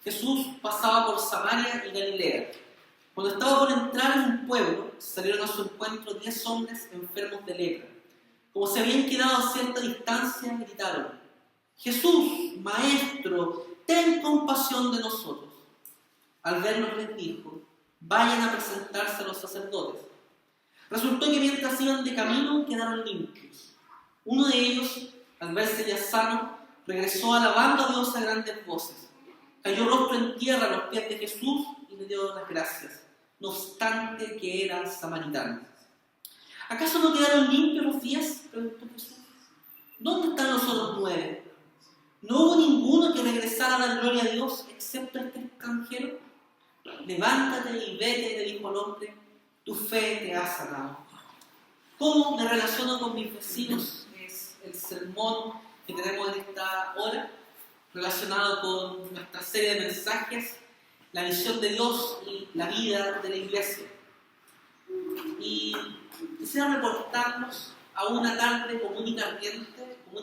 Jesús pasaba por Samaria y Galilea. Cuando estaba por entrar en un pueblo, salieron a su encuentro 10 hombres enfermos de lepra. Como se habían quedado a cierta distancia, gritaron: Jesús, Maestro, ten compasión de nosotros. Al verlos les dijo: vayan a presentarse a los sacerdotes. Resultó que mientras iban de camino quedaron limpios. Uno de ellos, al verse ya sano, regresó alabando a Dios a grandes voces. Cayó rostro en tierra a los pies de Jesús y le dio las gracias, no obstante que era samaritano. ¿Acaso no quedaron limpios los 10?, preguntó Jesús. ¿Dónde están los otros 9? ¿No hubo ninguno que regresara a dar gloria a Dios excepto este extranjero? Levántate y vete, le dijo el hombre, tu fe te ha sanado. ¿Cómo me relaciono con mis vecinos? Es el sermón que tenemos en esta hora, relacionado con nuestra serie de mensajes, la visión de Dios y la vida de la iglesia. Y quisiera reportarnos a una tarde común y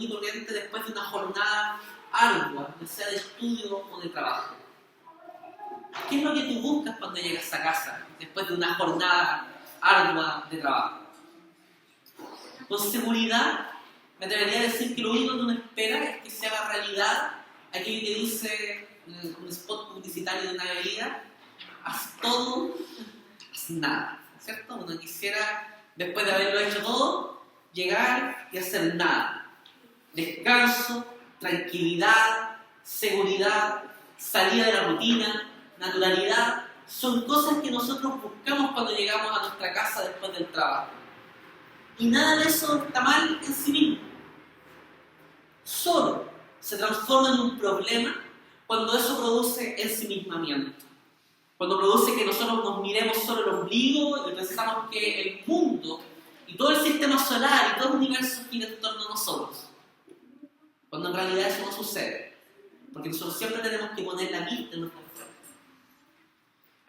corriente después de una jornada ardua, ya sea de estudio o de trabajo. ¿Qué es lo que tú buscas cuando llegas a casa después de una jornada ardua de trabajo? Con seguridad me atrevería a decir que lo único que uno espera es que se haga realidad aquello que dice un spot publicitario de una bebida: haz todo, haz nada, ¿cierto? Uno quisiera, después de haberlo hecho todo, llegar y hacer nada. Descanso, tranquilidad, seguridad, salida de la rutina, naturalidad, son cosas que nosotros buscamos cuando llegamos a nuestra casa después del trabajo. Y nada de eso está mal en sí mismo. Solo se transforma en un problema cuando eso produce ensimismamiento. Cuando produce que nosotros nos miremos solo el ombligo y pensamos que el mundo y todo el sistema solar y todo el universo gira en torno a nosotros. Cuando en realidad eso no sucede. Porque nosotros siempre tenemos que poner la vista en nuestras fuerzas.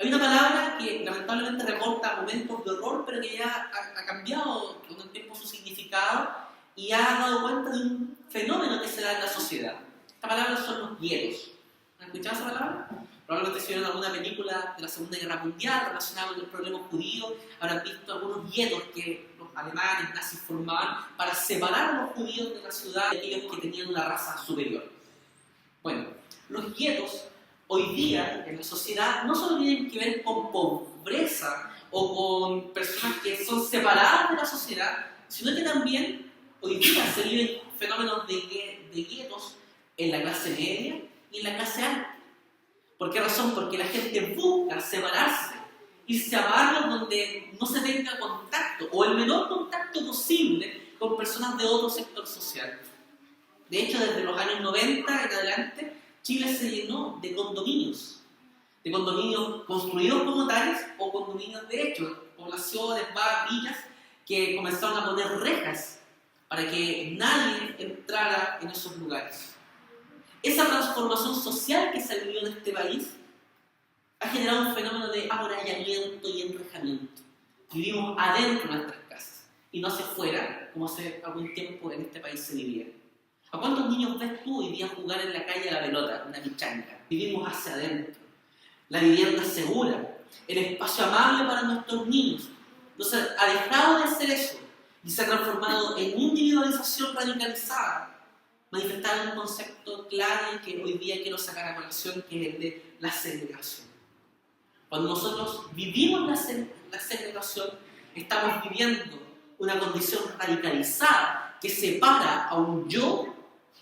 Hay una palabra que lamentablemente reporta momentos de horror, pero que ya ha cambiado con el tiempo su significado y ha dado cuenta de un fenómeno que se da en la sociedad. Esta palabra son los guetos. ¿Han escuchado esa palabra? Probablemente si vieron alguna película de la Segunda Guerra Mundial relacionada con el problema judío, habrán visto algunos guetos que los alemanes nazis formaban para separar a los judíos de la ciudad de aquellos que tenían una raza superior. Bueno, los guetos hoy día en la sociedad no solo tienen que ver con pobreza o con personas que son separadas de la sociedad, sino que también hoy día se viven fenómenos de guetos en la clase media y en la clase alta. ¿Por qué razón? Porque la gente busca separarse, irse a barrios donde no se tenga contacto o el menor contacto posible con personas de otro sector social. De hecho, desde los años 90 en adelante, Chile se llenó de condominios construidos como tales o condominios de hecho, poblaciones, villas que comenzaron a poner rejas para que nadie entrara en esos lugares. Esa transformación social que se vivió en este país ha generado un fenómeno de amurallamiento y enrejamiento. Vivimos adentro de nuestras casas y no hacia afuera, como hace algún tiempo en este país se vivía. ¿A cuántos niños ves tú hoy día jugar en la calle a la pelota, una pichanga? Vivimos hacia adentro. La vivienda segura, el espacio amable para nuestros niños. Entonces, ha dejado de ser eso y se ha transformado en individualización radicalizada, manifestada en un concepto claro y que hoy día quiero sacar a colación, que es el de la segregación. Cuando nosotros vivimos la segregación, estamos viviendo una condición radicalizada que separa a un yo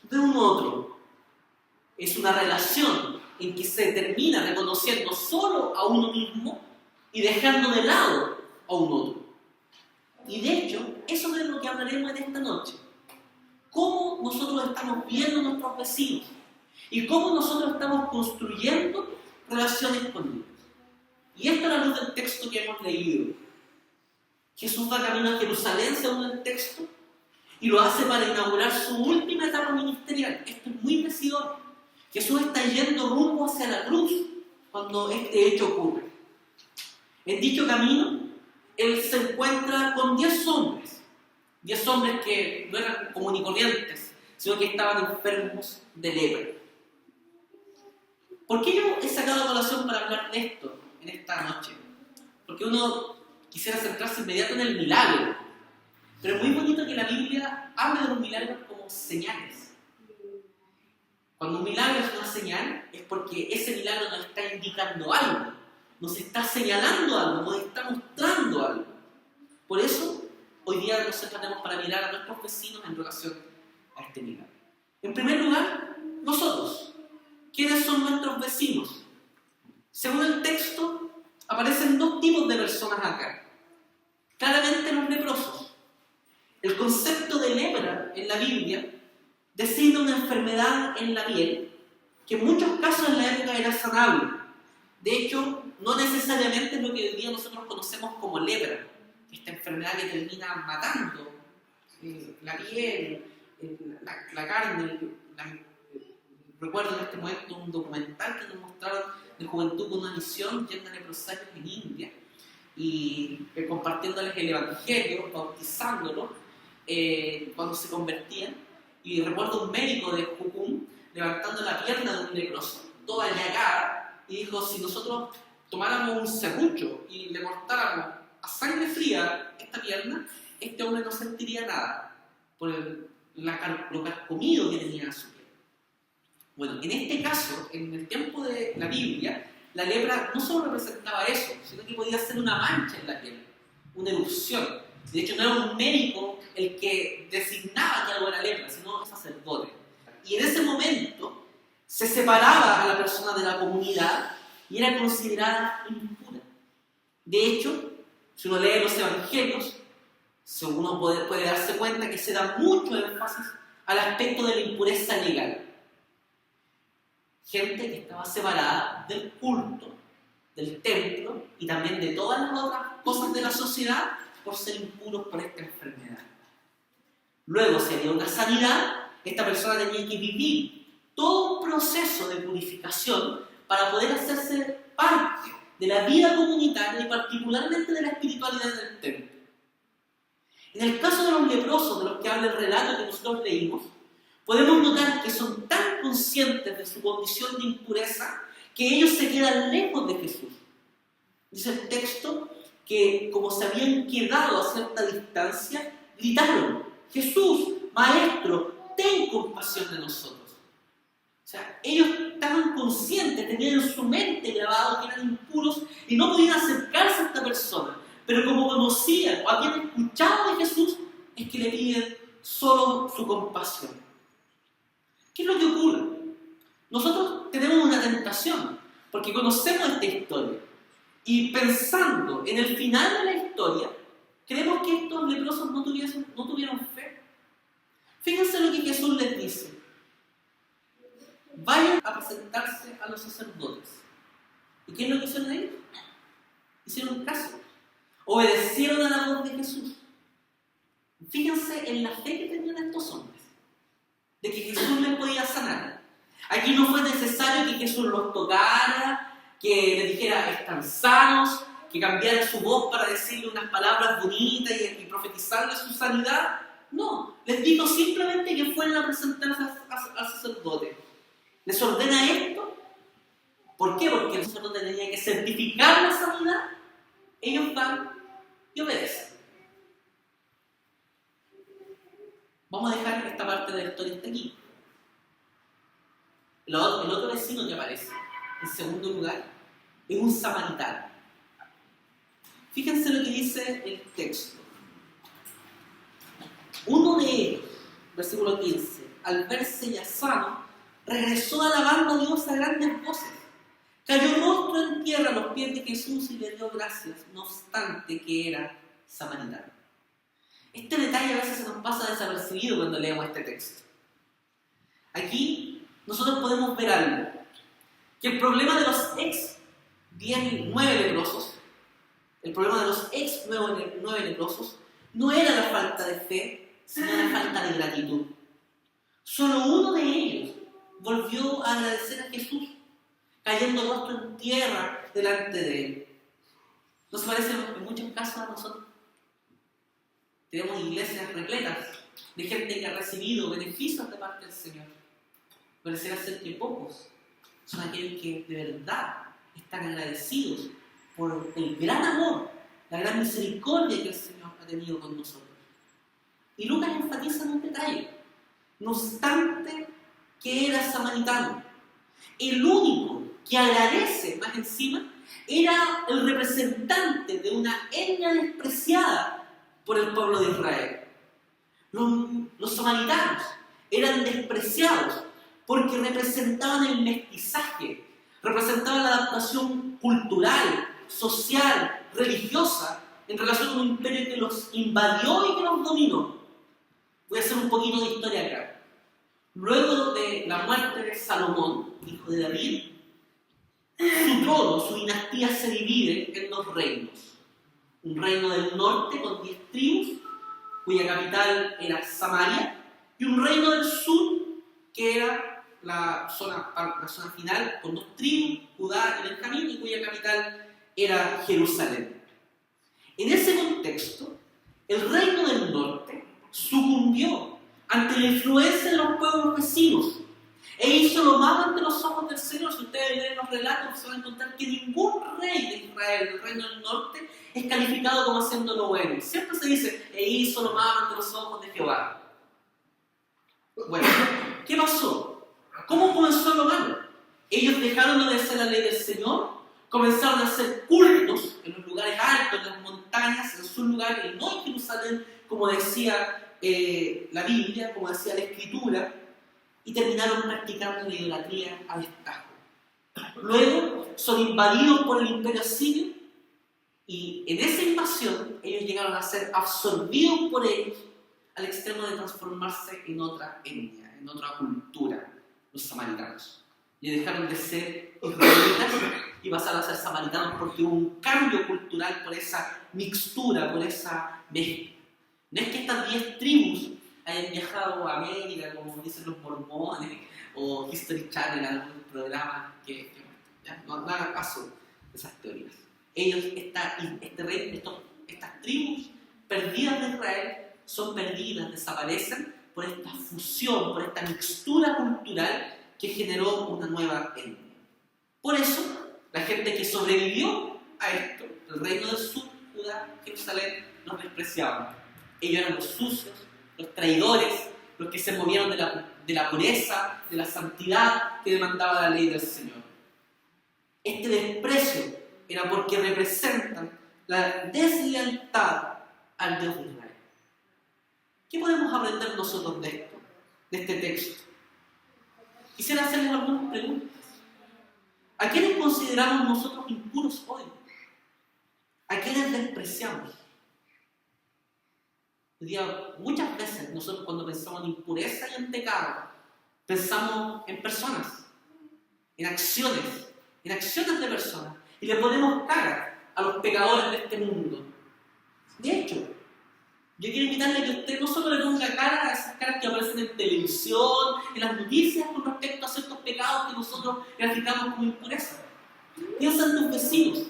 de un otro. Es una relación en que se termina reconociendo solo a uno mismo y dejando de lado a un otro. Y de hecho, eso es de lo que hablaremos en esta noche. Cómo nosotros estamos viendo a nuestros vecinos y cómo nosotros estamos construyendo relaciones con ellos. Y esto a la luz del texto que hemos leído. Jesús va camino a Jerusalén, según el texto, y lo hace para inaugurar su última etapa ministerial. Esto es muy decidor. Jesús está yendo rumbo hacia la cruz cuando este hecho ocurre. En dicho camino, Él se encuentra con 10 hombres. 10 hombres que no eran común y corrientes, sino que estaban enfermos de lepra. ¿Por qué yo he sacado a colación para hablar de esto en esta noche? Porque uno quisiera centrarse inmediato en el milagro, pero es muy bonito que la Biblia hable de los milagros como señales. Cuando un milagro es una señal, es porque ese milagro nos está indicando algo, nos está señalando algo, nos está mostrando algo. Por eso, hoy día nos centraremos para mirar a nuestros vecinos en relación a este milagro. En primer lugar, nosotros. ¿Quiénes son nuestros vecinos? Según el texto, aparecen dos tipos de personas acá. Claramente los leprosos. El concepto de lepra en la Biblia designa una enfermedad en la piel que en muchos casos en la época era sanable. De hecho, no necesariamente es lo que hoy día nosotros conocemos como lepra, esta enfermedad que termina matando la piel, la carne. Recuerdo en este momento un documental que nos mostraron de juventud con una misión llena de leprosaurios en India y compartiéndoles el evangelio, bautizándolos cuando se convertían. Y recuerdo un médico de Jucum levantando la pierna de un leproso, toda llagada, y dijo: si nosotros tomáramos un serrucho y le cortáramos a sangre fría esta pierna, este hombre no sentiría nada por lo carcomido que tenía su piel. Bueno, en este caso, en el tiempo de la Biblia, la lepra no solo representaba eso, sino que podía ser una mancha en la piel, una erupción. De hecho, no era un médico el que designaba que algo era lepra, sino un sacerdote. Y en ese momento se separaba a la persona de la comunidad y era considerada impura. De hecho, si uno lee los evangelios, uno puede darse cuenta que se da mucho énfasis al aspecto de la impureza legal. Gente que estaba separada del culto, del templo y también de todas las otras cosas de la sociedad por ser impuros por esta enfermedad. Luego, si había una sanidad, esta persona tenía que vivir todo un proceso de purificación para poder hacerse parte de la vida comunitaria y particularmente de la espiritualidad del templo. En el caso de los leprosos, de los que habla el relato que nosotros leímos, podemos notar que son tan conscientes de su condición de impureza que ellos se quedan lejos de Jesús. Dice el texto que, como se habían quedado a cierta distancia, gritaron: Jesús, Maestro, ten compasión de nosotros. O sea, ellos estaban conscientes, tenían en su mente grabado que eran impuros y no podían acercarse a esta persona. Pero como conocían o habían escuchado de Jesús, es que le piden solo su compasión. ¿Qué es lo que ocurre? Nosotros tenemos una tentación, porque conocemos esta historia. Y pensando en el final de la historia, creemos que estos leprosos no tuvieron fe. Fíjense lo que Jesús les dice: vayan a presentarse a los sacerdotes. ¿Y qué es lo que hicieron ellos? Hicieron caso. Obedecieron a la voz de Jesús. Fíjense en la fe que tenían estos hombres, de que Jesús les podía sanar. Aquí no fue necesario que Jesús los tocara, que les dijera están sanos, que cambiara su voz para decirle unas palabras bonitas y profetizarle su sanidad. No, les dijo simplemente que fueran a presentarse al sacerdote. Les ordena esto. ¿Por qué? Porque el sacerdote tenía que certificar la sanidad. Ellos van y obedecen. Vamos a dejar esta parte de la historia hasta aquí. El otro vecino que aparece, en segundo lugar, es un samaritano. Fíjense lo que dice el texto. Uno de ellos, versículo 15, al verse ya sano, regresó alabando a Dios a grandes voces. Cayó rostro en tierra a los pies de Jesús y le dio gracias, no obstante que era samaritano. Este detalle a veces se nos pasa desapercibido cuando leemos este texto. Aquí nosotros podemos ver algo, que el problema de los nueve leprosos, el problema de los nueve leprosos no era la falta de fe, sino la falta de gratitud. Solo uno de ellos volvió a agradecer a Jesús, cayendo rostro en tierra delante de él. ¿No se parece en muchos casos a nosotros? Tenemos iglesias repletas de gente que ha recibido beneficios de parte del Señor. Pareciera ser que pocos son aquellos que de verdad están agradecidos por el gran amor, la gran misericordia que el Señor ha tenido con nosotros. Y Lucas enfatiza en un detalle. No obstante que era samaritano, el único que agradece más encima era el representante de una etnia despreciada por el pueblo de Israel. Los samaritanos eran despreciados porque representaban el mestizaje, representaban la adaptación cultural, social, religiosa en relación a un imperio que los invadió y que los dominó. Voy a hacer un poquito de historia acá. Luego de la muerte de Salomón, hijo de David, su trono, su dinastía se divide en dos reinos. Un reino del norte con 10 tribus, cuya capital era Samaria, y un reino del sur, que era la zona final, con 2 tribus, Judá y Benjamín, y cuya capital era Jerusalén. En ese contexto, el reino del norte sucumbió ante la influencia de los pueblos vecinos e hizo lo malo ante los ojos del Señor. Si ustedes leen los relatos, se van a encontrar que ningún rey de Israel, del reino del norte, es calificado como haciendo lo bueno. Siempre se dice, e hizo lo malo ante los ojos de Jehová. Bueno, ¿qué pasó? ¿Cómo comenzó lo malo? Ellos dejaron de obedecer la ley del Señor, comenzaron a hacer cultos en los lugares altos, en las montañas, en sus lugares, y no en Jerusalén, como decía la Biblia, como decía la Escritura, y terminaron practicando la idolatría a destajo. Luego son invadidos por el imperio asirio, y en esa invasión ellos llegaron a ser absorbidos por ellos al extremo de transformarse en otra etnia, en otra cultura, los samaritanos. Y dejaron de ser israelitas y pasaron a ser samaritanos porque hubo un cambio cultural por esa mixtura, por esa mezcla. No es que estas 10 tribus hayan viajado a América, como dicen los mormones, o History Channel, algún programa que ya, no hagan caso de esas teorías. Ellos, estas tribus perdidas de Israel, son perdidas, desaparecen por esta fusión, por esta mixtura cultural que generó una nueva etnia. Por eso, la gente que sobrevivió a esto, el reino del sur, Judá, Jerusalén, los despreciaban. Ellos eran los sucios, los traidores, los que se movieron de la pureza, de la santidad que demandaba la ley del Señor. Este desprecio era porque representan la deslealtad al Dios de Israel. ¿Qué podemos aprender nosotros de esto, de este texto? Quisiera hacerles algunas preguntas. ¿A quiénes consideramos nosotros impuros hoy? ¿A quiénes despreciamos? Muchas veces nosotros cuando pensamos en impureza y en pecado, pensamos en personas, en acciones de personas, y le ponemos cara a los pecadores de este mundo. De hecho, yo quiero invitarle a que usted no solo le ponga cara a esas caras que aparecen en televisión, en las noticias con respecto a ciertos pecados que nosotros calificamos como impureza. Piensa en tus vecinos.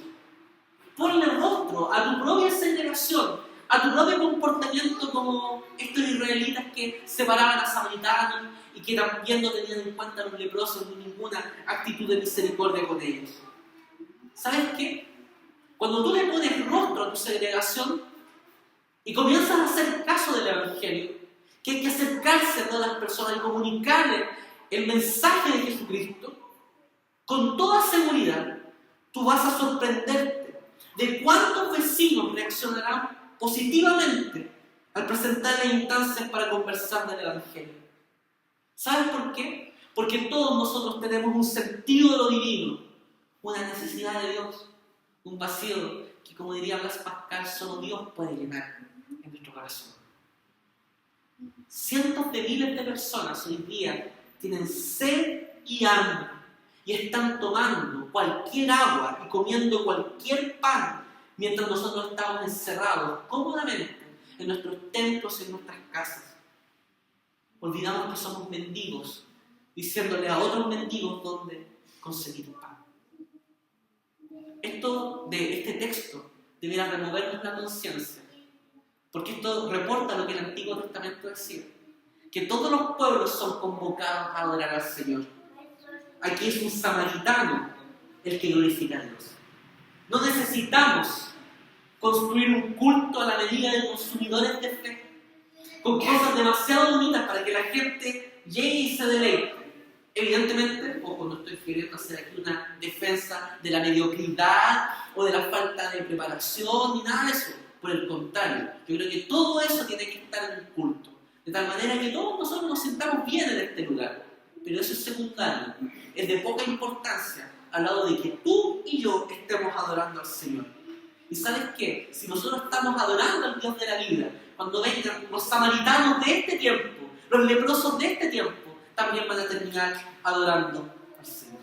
Ponle rostro a tu propia segregación, a tu propio comportamiento como estos israelitas que separaban a samaritanos y que también no tenían en cuenta a los leprosos ni ninguna actitud de misericordia con ellos. ¿Sabes qué? Cuando tú le pones rostro a tu segregación y comienzas a hacer caso del Evangelio, que hay que acercarse a todas las personas y comunicarles el mensaje de Jesucristo, con toda seguridad tú vas a sorprenderte de cuántos vecinos reaccionarán positivamente al presentarle instancias para conversar del Evangelio. ¿Sabes por qué? Porque todos nosotros tenemos un sentido de lo divino, una necesidad de Dios, un vacío que, como diría Blas Pascal, solo Dios puede llenar en nuestro corazón. Cientos de miles de personas hoy día tienen sed y hambre y están tomando cualquier agua y comiendo cualquier pan mientras nosotros estamos encerrados cómodamente en nuestros templos y en nuestras casas. Olvidamos que somos mendigos, diciéndole a otros mendigos dónde conseguir pan. Esto de este texto debería removernos la conciencia, porque esto reporta lo que el Antiguo Testamento decía, que todos los pueblos son convocados a adorar al Señor. Aquí es un samaritano el que glorifica a Dios. No necesitamos construir un culto a la medida de consumidores de fe, con cosas demasiado bonitas para que la gente llegue y se deleite. Evidentemente, ojo, no estoy queriendo hacer aquí una defensa de la mediocridad o de la falta de preparación ni nada de eso. Por el contrario, yo creo que todo eso tiene que estar en el culto, de tal manera que todos nosotros nos sintamos bien en este lugar. Pero eso es secundario, es de poca importancia al lado de que tú y yo estemos adorando al Señor. ¿Y sabes qué? Si nosotros estamos adorando al Dios de la vida, cuando vengan los samaritanos de este tiempo, los leprosos de este tiempo, también van a terminar adorando al Señor.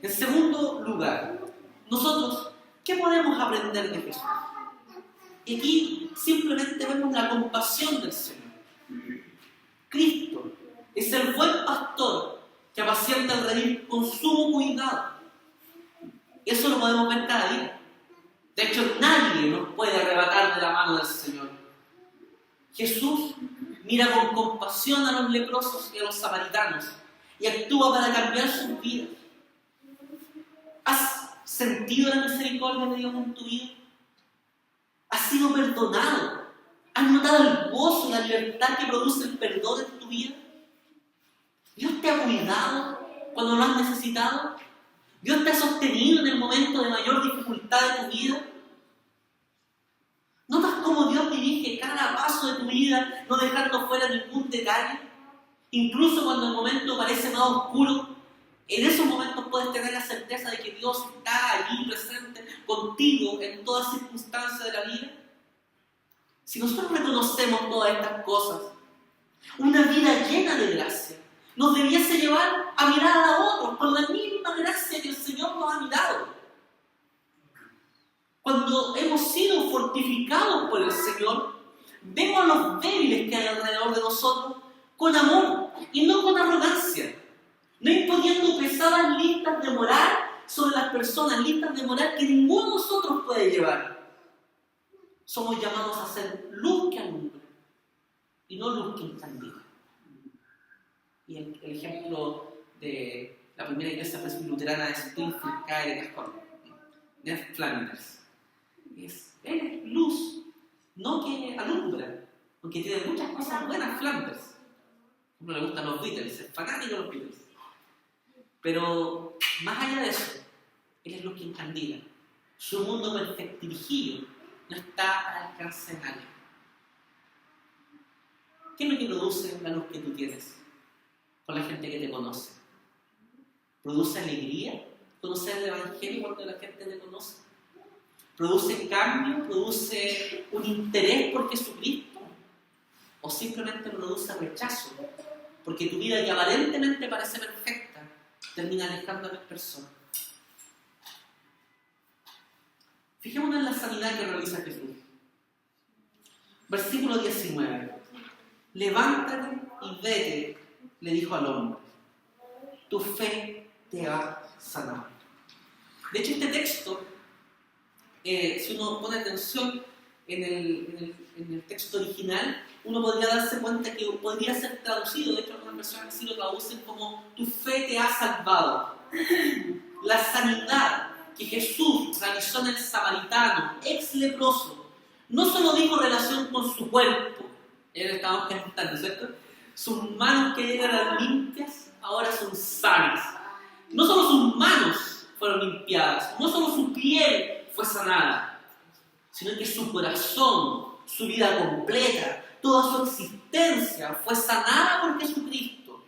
En segundo lugar, nosotros, ¿qué podemos aprender de Jesús? Y aquí simplemente vemos la compasión del Señor. Cristo es el buen pastor que apacienta el redil con sumo cuidado. Eso lo podemos ver cada día. De hecho, nadie nos puede arrebatar de la mano del Señor. Jesús mira con compasión a los leprosos y a los samaritanos y actúa para cambiar sus vidas. ¿Has sentido la misericordia de Dios en tu vida? ¿Has sido perdonado? ¿Has notado el gozo y la libertad que produce el perdón en tu vida? ¿Dios te ha cuidado cuando lo has necesitado? ¿Dios te ha sostenido en el momento de mayor dificultad de tu vida? ¿Notas cómo Dios dirige cada paso de tu vida, no dejando fuera ningún detalle? Incluso cuando el momento parece más oscuro, en esos momentos puedes tener la certeza de que Dios está allí presente contigo en todas circunstancias de la vida. Si nosotros reconocemos todas estas cosas, una vida llena de gracia nos debiese llevar a mirar a otros con la misma gracia que el Señor nos ha mirado. Cuando hemos sido fortificados por el Señor, vemos a los débiles que hay alrededor de nosotros con amor y no con arrogancia, no imponiendo pesadas listas de moral sobre las personas, listas de moral que ninguno de nosotros puede llevar. Somos llamados a ser luz que alumbra y no luz que encandila. Y el ejemplo de la primera iglesia presbiluterana de Springfield cae de cascón, Ned Flanders. Es luz, no que alumbra, aunque tiene muchas cosas buenas Flanders. No le gustan los Beatles, es fanático de los Beatles. Pero más allá de eso, él es luz que encandila. Su mundo perfectirijillo no está al alcance de nadie. ¿Qué es lo que produce la luz que tú tienes con la gente que te conoce? ¿Produce alegría conocer el Evangelio cuando la gente te conoce? ¿Produce cambio? ¿Produce un interés por Jesucristo? ¿O simplemente produce rechazo? Porque tu vida, que aparentemente parece perfecta, termina alejando a las personas. Fijémonos en la sanidad que realiza Jesús. Versículo 19. Levántate y vete, le dijo al hombre. Tu fe te ha sanado. De hecho, este texto, si uno pone atención en el texto original, uno podría darse cuenta que podría ser traducido. De hecho, algunas personas así lo traducen como tu fe te ha salvado. La sanidad que Jesús realizó en el samaritano, ex leproso, no solo dijo relación con su cuerpo, ya le estábamos preguntando, ¿cierto? Sus manos que eran limpias, ahora son sanas. No solo sus manos fueron limpiadas, no solo su piel fue sanada, sino que su corazón, su vida completa, toda su existencia fue sanada por Jesucristo.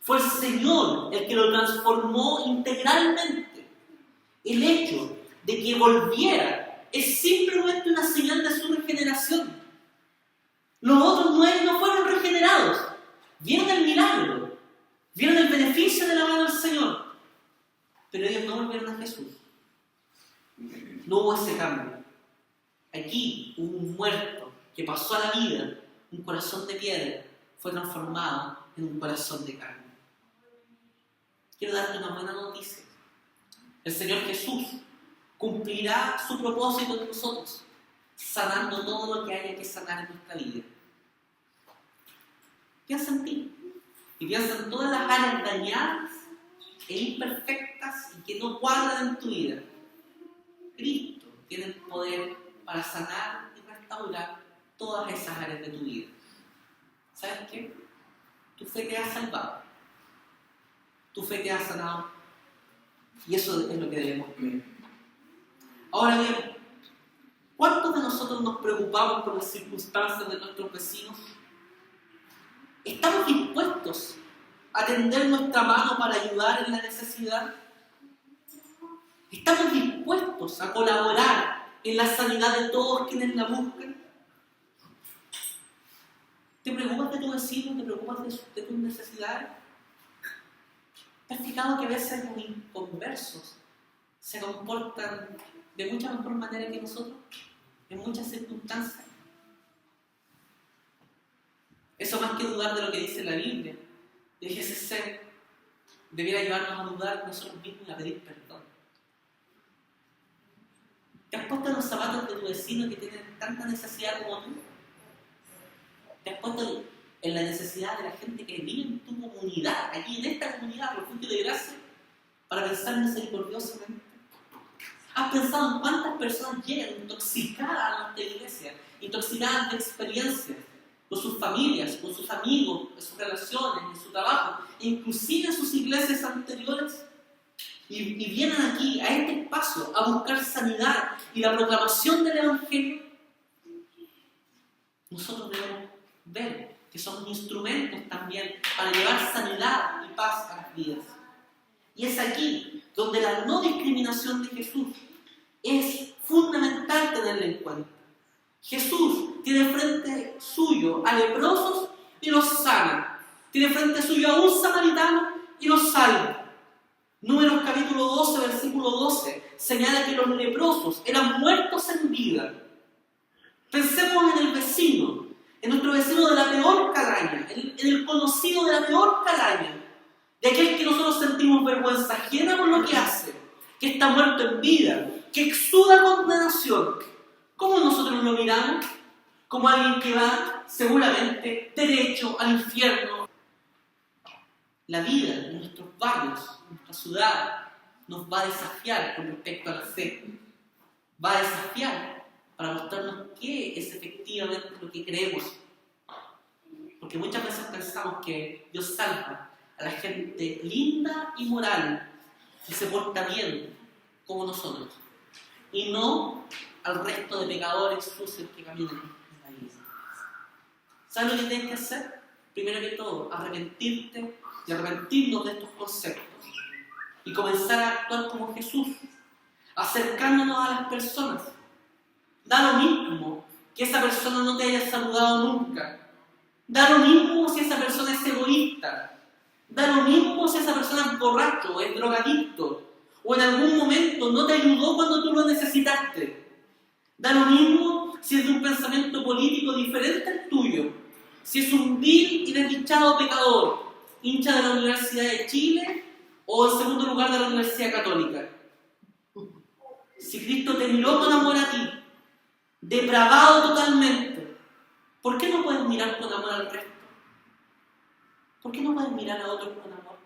Fue el Señor el que lo transformó integralmente. El hecho de que volviera es simplemente una señal de su regeneración. Los otros 9 no fueron regenerados. Vieron el milagro, vieron el beneficio de la mano del Señor, pero ellos no volvieron a Jesús. No hubo ese cambio. Aquí hubo un muerto que pasó a la vida, un corazón de piedra, fue transformado en un corazón de carne. Quiero darte una buena noticia. El Señor Jesús cumplirá su propósito en nosotros, sanando todo lo que haya que sanar en nuestra vida. Piensa en ti. y piensa en todas las áreas dañadas e imperfectas y que no cuadran en tu vida. Cristo tiene el poder para sanar y restaurar todas esas áreas de tu vida. ¿Sabes qué? Tu fe te ha salvado. Tu fe te ha sanado. Y eso es lo que debemos creer. Ahora bien, ¿cuántos de nosotros nos preocupamos por las circunstancias de nuestros vecinos? ¿Estamos dispuestos a tender nuestra mano para ayudar en la necesidad? ¿Estamos dispuestos a colaborar en la sanidad de todos quienes la buscan? ¿Te preocupas de tu vecino? ¿Te preocupas de tus necesidades? ¿Te has fijado que a veces los inconversos se comportan de mucha mejor manera que nosotros en muchas circunstancias? Eso, más que dudar de lo que dice la Biblia, déjese ser, debiera llevarnos a dudar de nosotros mismos y a pedir perdón. ¿Te has puesto en los zapatos de tu vecino que tiene tanta necesidad como tú? ¿Te has puesto en la necesidad de la gente que vive en tu comunidad, aquí en esta comunidad, refugio de gracia, para pensar misericordiosamente? ¿Has pensado en cuántas personas llegan intoxicadas a nuestra iglesia, intoxicadas de experiencias, con sus familias, con sus amigos, en sus relaciones, en su trabajo, inclusive en sus iglesias anteriores? Y vienen aquí, a este espacio, a buscar sanidad y la proclamación del Evangelio. Nosotros debemos ver que somos instrumentos también para llevar sanidad y paz a las vidas. Y es aquí donde la no discriminación de Jesús es fundamental tenerla en cuenta. Jesús tiene frente suyo a leprosos y los sana. Tiene frente suyo a un samaritano y los salva. Números capítulo 12, versículo 12, señala que los leprosos eran muertos en vida. Pensemos en el vecino, en nuestro vecino de la peor calaña, en el conocido de la peor calaña, de aquel que nosotros sentimos vergüenza ajena por lo que hace, que está muerto en vida, que exuda condenación. ¿Cómo nosotros lo miramos? Como alguien que va seguramente derecho al infierno. La vida en nuestros barrios, en nuestra ciudad, nos va a desafiar con respecto a la fe. Va a desafiar para mostrarnos qué es efectivamente lo que creemos. Porque muchas veces pensamos que Dios salva a la gente linda y moral, que se porta bien como nosotros, y no al resto de pecadores sucios que caminan en la vida. ¿Sabes lo que tienes que hacer? Primero que todo, arrepentirte y arrepentirnos de estos conceptos y comenzar a actuar como Jesús, acercándonos a las personas. Da lo mismo que esa persona no te haya saludado nunca. Da lo mismo si esa persona es egoísta. Da lo mismo si esa persona es borracho, es drogadicto, o en algún momento no te ayudó cuando tú lo necesitaste. Da lo mismo si es de un pensamiento político diferente al tuyo, si es un vil y desdichado pecador, hincha de la Universidad de Chile o en segundo lugar de la Universidad Católica. Si Cristo te miró con amor a ti, depravado totalmente, ¿por qué no puedes mirar con amor al resto? ¿Por qué no puedes mirar a otros con amor?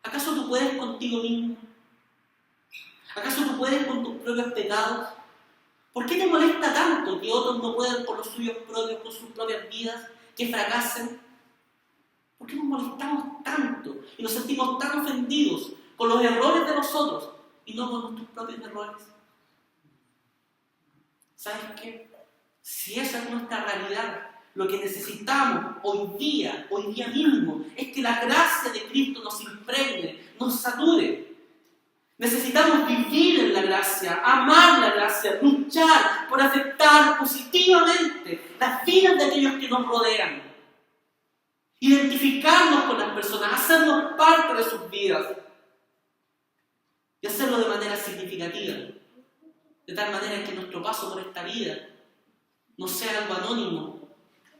¿Acaso tú puedes contigo mismo? ¿Acaso tú puedes con tus propios pecados? ¿Por qué te molesta tanto que otros no puedan por los suyos propios, con sus propias vidas, que fracasen? ¿Por qué nos molestamos tanto y nos sentimos tan ofendidos con los errores de los otros y no con nuestros propios errores? ¿Sabes qué? Si esa es nuestra realidad, lo que necesitamos hoy día mismo, es que la gracia de Cristo nos impregne, nos sature. Necesitamos vivir en la gracia, amar la gracia, luchar por afectar positivamente las vidas de aquellos que nos rodean. Identificarnos con las personas, hacernos parte de sus vidas y hacerlo de manera significativa, de tal manera que nuestro paso por esta vida no sea algo anónimo,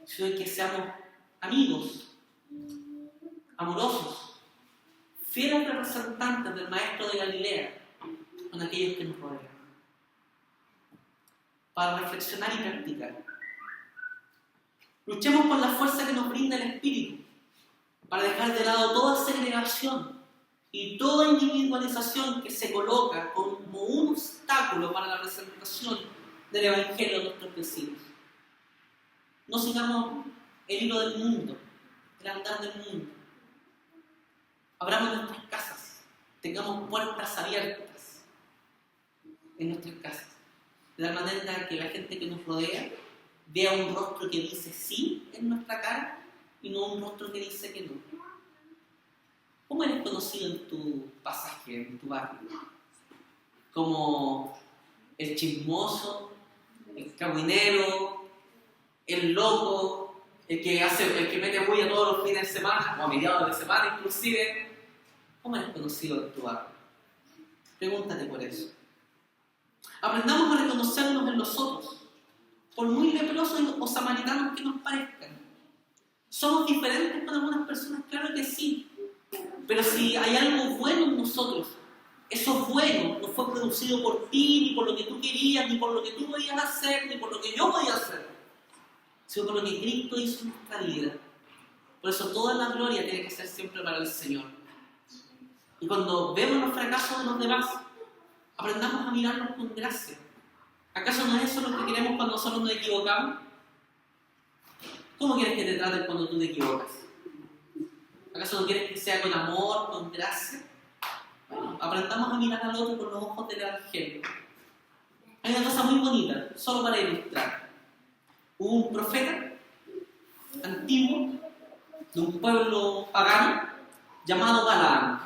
sino que seamos amigos, amorosos, fieles representantes del Maestro de Galilea con aquellos que nos rodean. Para reflexionar y practicar. Luchemos con la fuerza que nos brinda el Espíritu. para dejar de lado toda segregación y toda individualización que se coloca como un obstáculo para la presentación del Evangelio a nuestros vecinos. No sigamos el hilo del mundo, el andar del mundo. Abramos nuestras casas, tengamos puertas abiertas en nuestras casas, de tal manera que la gente que nos rodea vea un rostro que dice sí en nuestra cara y no un rostro que dice que no. ¿Cómo eres conocido en tu pasaje, en tu barrio? ¿Como el chismoso, el caminero, el loco, el que mete bulla todos los fines de semana, o a mediados de semana inclusive? ¿Cómo eres conocido en tu barrio? Pregúntate por eso. Aprendamos a reconocernos en los otros, por muy leprosos o samaritanos que nos parezcan. ¿Somos diferentes con algunas personas? Claro que sí. Pero si hay algo bueno en nosotros, eso bueno no fue producido por ti, ni por lo que tú querías, ni por lo que tú podías hacer, ni por lo que yo podía hacer, sino por lo que Cristo hizo en nuestra vida. Por eso toda la gloria tiene que ser siempre para el Señor. Y cuando vemos los fracasos de los demás, aprendamos a mirarnos con gracia. ¿Acaso no es eso lo que queremos cuando nosotros nos equivocamos? ¿Cómo quieres que te traten cuando tú te equivocas? ¿Acaso no quieres que sea con amor, con gracia? Bueno, aprendamos a mirar al otro con los ojos del Evangelio. Hay una cosa muy bonita, solo para ilustrar. Hubo un profeta antiguo de un pueblo pagano llamado Balaam,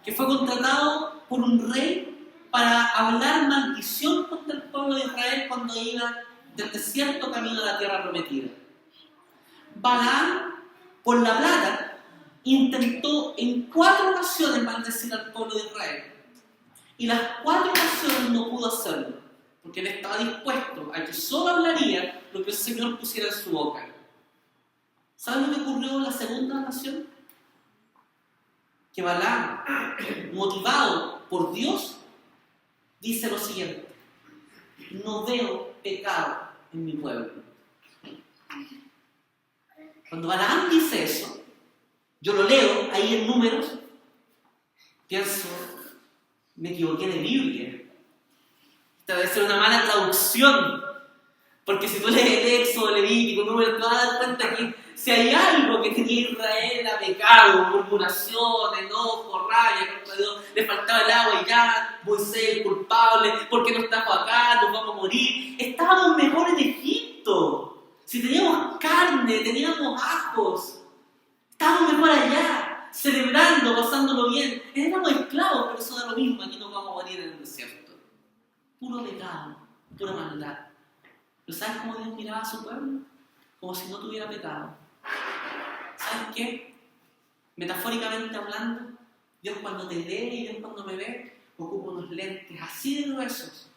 que fue contratado por un rey para hablar maldición contra el pueblo de Israel cuando iba del desierto camino a la tierra prometida. Balaam, por la plata, intentó en 4 ocasiones maldecir al pueblo de Israel. Y las 4 ocasiones no pudo hacerlo, porque él estaba dispuesto a que solo hablaría lo que el Señor pusiera en su boca. ¿Saben lo que ocurrió en la segunda ocasión? Que Balaam, motivado por Dios, dice lo siguiente: no veo pecado en mi pueblo. Cuando Balaam dice eso, yo lo leo ahí en Números, pienso, me equivoqué de Biblia. Esta debe ser una mala traducción, porque si tú lees el Éxodo, Levítico, Números, te vas a dar cuenta que si hay algo que tenía Israel era pecado, murmuración, enojo, rabia contra Dios, le faltaba el agua y ya, Moisés el culpable, porque no estamos acá, nos vamos a morir. Estábamos mejor en Egipto. Si teníamos carne, teníamos ajos. Estábamos mejor allá, celebrando, pasándolo bien. Éramos esclavos, pero eso da lo mismo. Aquí nos vamos a morir en el desierto. Puro pecado, pura maldad. ¿Pero sabes cómo Dios miraba a su pueblo? Como si no tuviera pecado. ¿Sabes qué? Metafóricamente hablando, Dios cuando te ve y Dios cuando me ve, ocupa unos lentes así de gruesos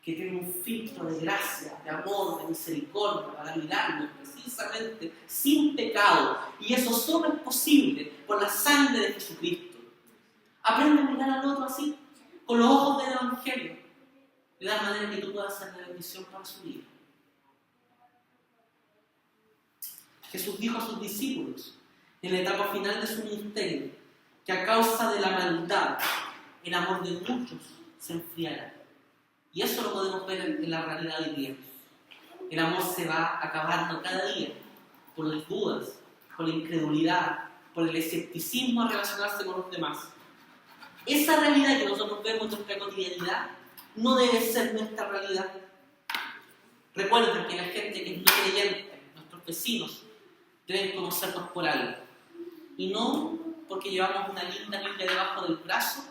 que tienen un filtro de gracia, de amor, de misericordia para mirarnos precisamente sin pecado. Y eso solo es posible por la sangre de Jesucristo. Aprende a mirar al otro así, con los ojos del Evangelio, de tal manera que tú puedas hacer la bendición para su vida. Jesús dijo a sus discípulos en la etapa final de su ministerio que a causa de la maldad el amor de muchos se enfriará. Y eso lo podemos ver en la realidad hoy día. El amor se va acabando cada día por las dudas, por la incredulidad, por el escepticismo a relacionarse con los demás. Esa realidad que nosotros vemos en nuestra cotidianidad no debe ser nuestra realidad. Recuerden que la gente que es no creyente, nuestros vecinos, deben conocernos por algo. Y no porque llevamos una linda Biblia debajo del brazo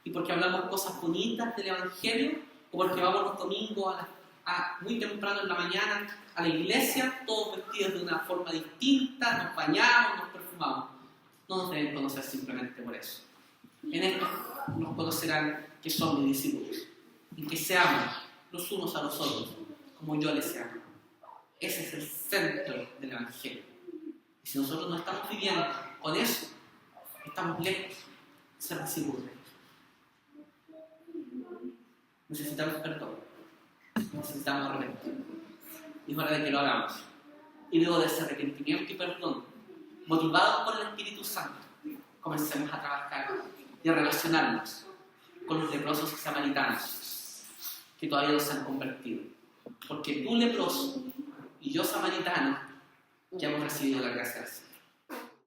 y porque hablamos cosas bonitas del Evangelio o porque vamos los domingos muy temprano en la mañana a la iglesia, todos vestidos de una forma distinta, nos bañamos, nos perfumamos. No nos deben conocer simplemente por eso. En esto nos conocerán que son mis discípulos y que se aman los unos a los otros como yo les amo. Ese es el centro del Evangelio. Y si nosotros no estamos viviendo con eso, estamos lejos de ser discípulos. Necesitamos perdón, necesitamos arrepentirnos. Y es hora de que lo hagamos. Y luego de ese arrepentimiento y perdón, motivados por el Espíritu Santo, comencemos a trabajar y a relacionarnos con los leprosos y samaritanos que todavía no se han convertido. Porque tú, leproso, y yo, samaritano, ya hemos recibido la gracia del Señor.